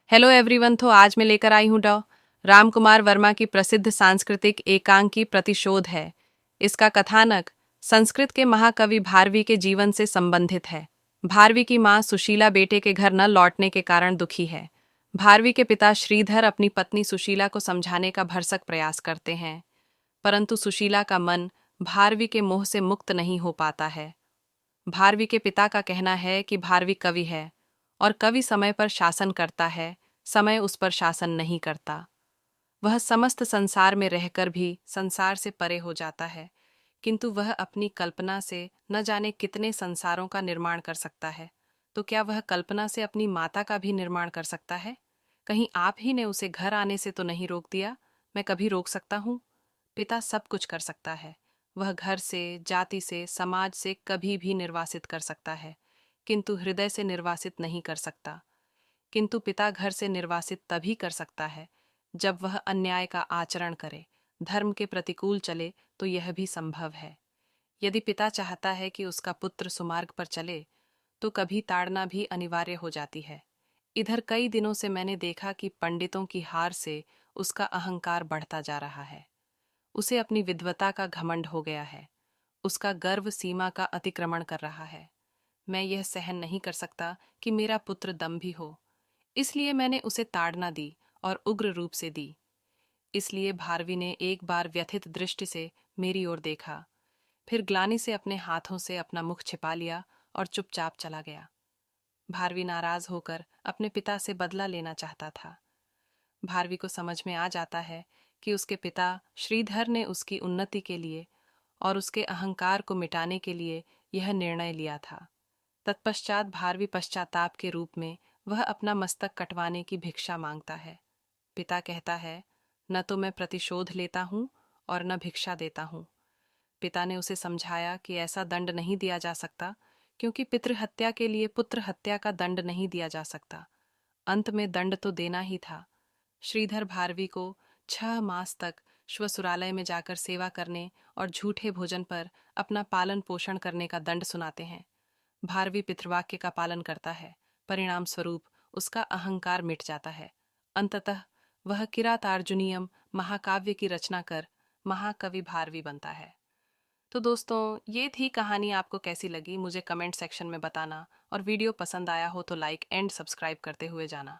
Hello everyone. तो आज मैं लेकर आई हूँ राम कुमार वर्मा की प्रसिद्ध सांस्कृतिक एकांकी प्रतिशोध है। इसका कथानक संस्कृत के महाकवि भारवी के जीवन से संबंधित है। भारवी की मां सुशीला बेटे के घर न लौटने के कारण दुखी है। भारवी के पिता श्रीधर अपनी पत्नी सुशीला को समझाने का भरसक प्रयास करते हैं, परंतु सुशीला का मन भारवी के मोह से मुक्त नहीं हो पाता है। भारवी के पिता का कहना है कि भारवी कवि है और कवि समय पर शासन करता है, समय उस पर शासन नहीं करता। वह समस्त संसार में रहकर भी संसार से परे हो जाता है, किंतु वह अपनी कल्पना से न जाने कितने संसारों का निर्माण कर सकता है। तो क्या वह कल्पना से अपनी माता का भी निर्माण कर सकता है? कहीं आप ही ने उसे घर आने से तो नहीं रोक दिया? मैं कभी रोक सकता हूँ? पिता सब कुछ कर सकता है। वह घर से, जाति से, समाज से कभी भी निर्वासित कर सकता है, किंतु हृदय से निर्वासित नहीं कर सकता। किंतु पिता घर से निर्वासित तभी कर सकता है जब वह अन्याय का आचरण करे, धर्म के प्रतिकूल चले, तो यह भी संभव है। यदि पिता चाहता है कि उसका पुत्र सुमार्ग पर चले, तो कभी ताड़ना भी अनिवार्य हो जाती है। इधर कई दिनों से मैंने देखा कि पंडितों की हार से उसका अहंकार बढ़ता जा रहा है। उसे अपनी विद्वता का घमंड हो गया है। उसका गर्व सीमा का अतिक्रमण कर रहा है। मैं यह सहन नहीं कर सकता कि मेरा पुत्र दंभी हो। इसलिए मैंने उसे ताड़ना दी और उग्र रूप से दी। इसलिए भारवी ने एक बार व्यथित दृष्टि से मेरी ओर देखा, फिर ग्लानि से अपने हाथों से अपना मुख छिपा लिया और चुपचाप चला गया। भारवी नाराज होकर अपने पिता से बदला लेना चाहता था। भारवी को समझ में आ जाता है कि उसके पिता श्रीधर ने उसकी उन्नति के लिए और उसके अहंकार को मिटाने के लिए यह निर्णय लिया था। तत्पश्चात भारवी पश्चाताप के रूप में वह अपना मस्तक कटवाने की भिक्षा मांगता है। पिता कहता है, न तो मैं प्रतिशोध लेता हूँ और न भिक्षा देता हूँ। पिता ने उसे समझाया कि ऐसा दंड नहीं दिया जा सकता, क्योंकि पितृहत्या के लिए पुत्र हत्या का दंड नहीं दिया जा सकता। अंत में दंड तो देना ही था। श्रीधर भारवी को 6 मास तक श्वसुरालय में जाकर सेवा करने और झूठे भोजन पर अपना पालन पोषण करने का दंड सुनाते हैं। भारवी पितृवाक्य का पालन करता है। परिणाम स्वरूप उसका अहंकार मिट जाता है। अंततः वह किरातार्जुनीयम महाकाव्य की रचना कर महाकवि भारवी बनता है। तो दोस्तों, ये थी कहानी। आपको कैसी लगी मुझे कमेंट सेक्शन में बताना, और वीडियो पसंद आया हो तो लाइक एंड सब्सक्राइब करते हुए जाना।